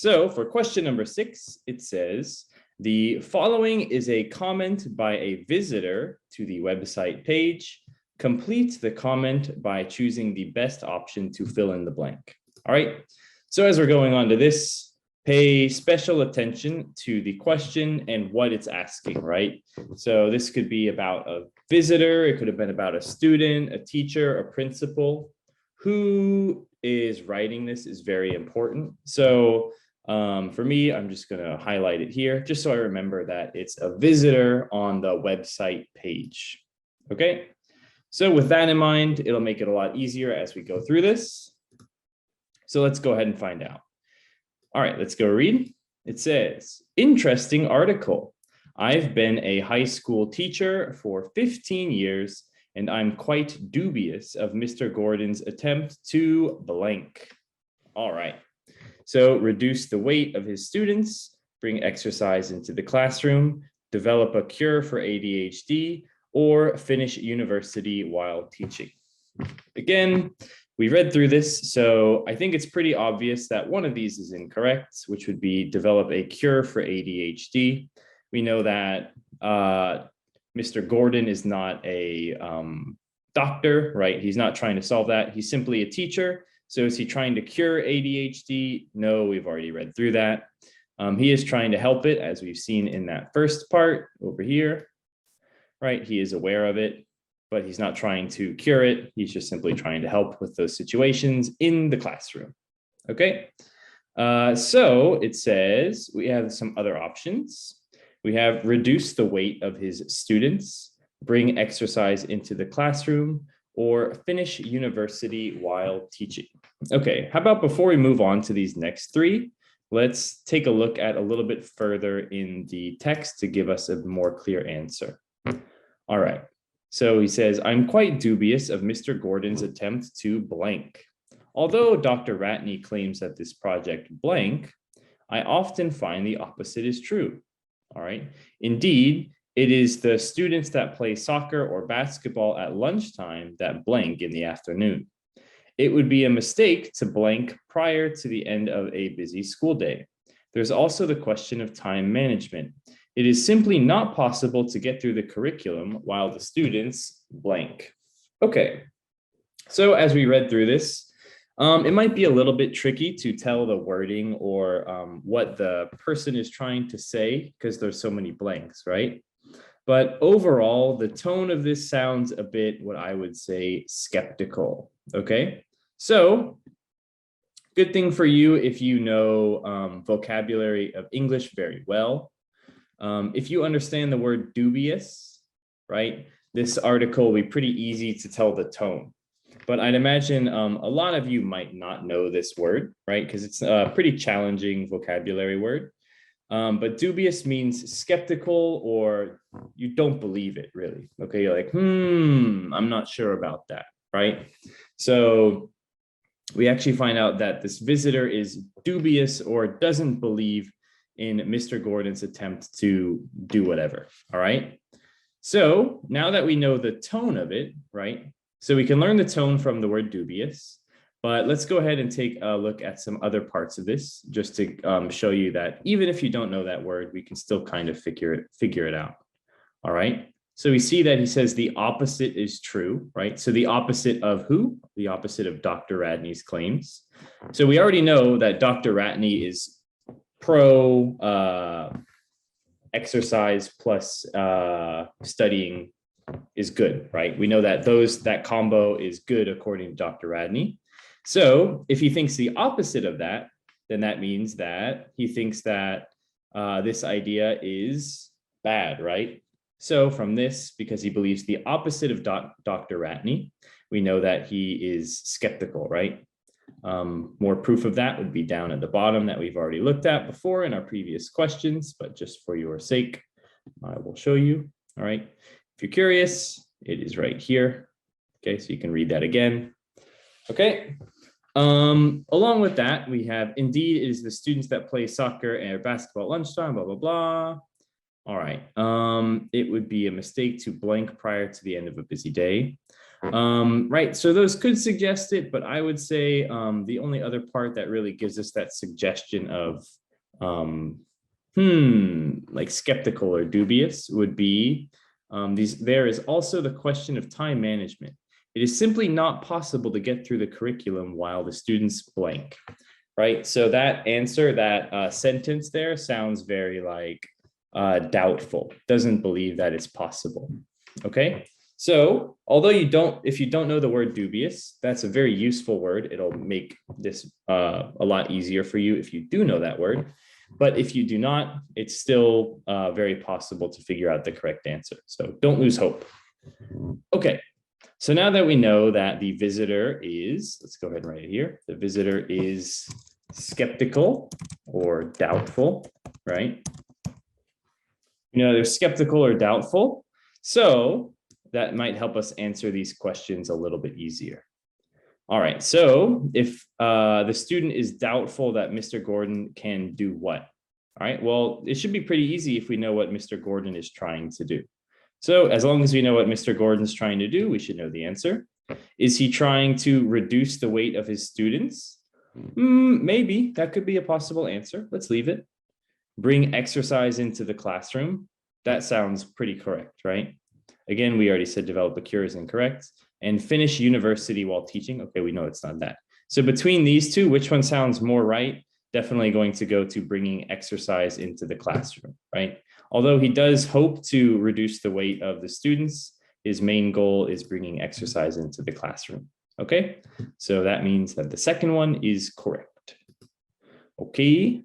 So for question number 6, it says, the following is a comment by a visitor to the website page. Complete the comment by choosing the best option to fill in the blank. All right. So as we're going on to this, pay special attention to the question and what it's asking, right? So this could be about a visitor. It could have been about a student, a teacher, a principal. Who is writing this is very important. So for me, I'm just going to highlight it here just so I remember that it's a visitor on the website page. Okay. So with that in mind, it'll make it a lot easier as we go through this. So let's go ahead and find out. All right, let's go read. It says, interesting article. I've been a high school teacher for 15 years, and I'm quite dubious of Mr. Gordon's attempt to blank. All right, so reduce the weight of his students, bring exercise into the classroom, develop a cure for ADHD, or finish university while teaching. Again, we read through this, so I think it's pretty obvious that one of these is incorrect, which would be develop a cure for ADHD. We know that Mr. Gordon is not a doctor, right? He's not trying to solve that. He's simply a teacher. So is he trying to cure ADHD? No, we've already read through that. He is trying to help it, as we've seen in that first part over here, right? He is aware of it, but he's not trying to cure it. He's just simply trying to help with those situations in the classroom. Okay, so it says we have some other options. We have reduce the weight of his students, bring exercise into the classroom, or finish university while teaching. Okay, how about before we move on to these next three, let's take a look at a little bit further in the text to give us a more clear answer. All right. So he says, I'm quite dubious of Mr. Gordon's attempt to blank. Although Dr. Ratney claims that this project blank, I often find the opposite is true. All right. Indeed, it is the students that play soccer or basketball at lunchtime that blank in the afternoon. It would be a mistake to blank prior to the end of a busy school day. There's also the question of time management. It is simply not possible to get through the curriculum while the students blank. Okay, so as we read through this, it might be a little bit tricky to tell the wording or what the person is trying to say because there's so many blanks, right? But overall, the tone of this sounds a bit what I would say skeptical, okay? So good thing for you if you know vocabulary of English very well. If you understand the word dubious, right, this article will be pretty easy to tell the tone. But I'd imagine a lot of you might not know this word, right, because it's a pretty challenging vocabulary word. But dubious means skeptical or you don't believe it really. Okay, you're like, I'm not sure about that, right? So we actually find out that this visitor is dubious or doesn't believe in Mr. Gordon's attempt to do whatever. All right. So now that we know the tone of it, right? So we can learn the tone from the word dubious, but let's go ahead and take a look at some other parts of this just to show you that even if you don't know that word, we can still kind of figure it out. All right. So we see that he says the opposite is true, right? So the opposite of who? The opposite of Dr. Ratney's claims. So we already know that Dr. Ratney is pro exercise plus studying is good, right? We know that that combo is good according to Dr. Ratney. So if he thinks the opposite of that, then that means that he thinks that this idea is bad, right? So from this, because he believes the opposite of Dr. Ratney, we know that he is skeptical, right? More proof of that would be down at the bottom that we've already looked at before in our previous questions, but just for your sake, I will show you. All right. If you're curious, it is right here. Okay, so you can read that again. Okay. Along with that, we have indeed it is the students that play soccer and basketball at lunchtime, blah, blah, blah. All right. It would be a mistake to blank prior to the end of a busy day. Right, so those could suggest it, but I would say the only other part that really gives us that suggestion of like skeptical or dubious would be there is also the question of time management. It is simply not possible to get through the curriculum while the students blank, right? So that answer, that sentence there sounds very like doubtful, doesn't believe that it's possible, okay? So although if you don't know the word dubious, that's a very useful word. It'll make this a lot easier for you if you do know that word. But if you do not, it's still very possible to figure out the correct answer. So don't lose hope. Okay, so now that we know that the visitor is, let's go ahead and write it here. The visitor is skeptical or doubtful, right? You know, they're skeptical or doubtful. So that might help us answer these questions a little bit easier. All right, so if the student is doubtful that Mr. Gordon can do what? All right, well, it should be pretty easy if we know what Mr. Gordon is trying to do. So as long as we know what Mr. Gordon's trying to do, we should know the answer. Is he trying to reduce the weight of his students? Maybe, that could be a possible answer. Let's leave it. Bring exercise into the classroom. That sounds pretty correct, right? Again, we already said develop a cure is incorrect. And finish university while teaching. Okay, we know it's not that. So between these two, which one sounds more right? Definitely going to go to bringing exercise into the classroom, right? Although he does hope to reduce the weight of the students, his main goal is bringing exercise into the classroom. Okay, so that means that the second one is correct. Okay.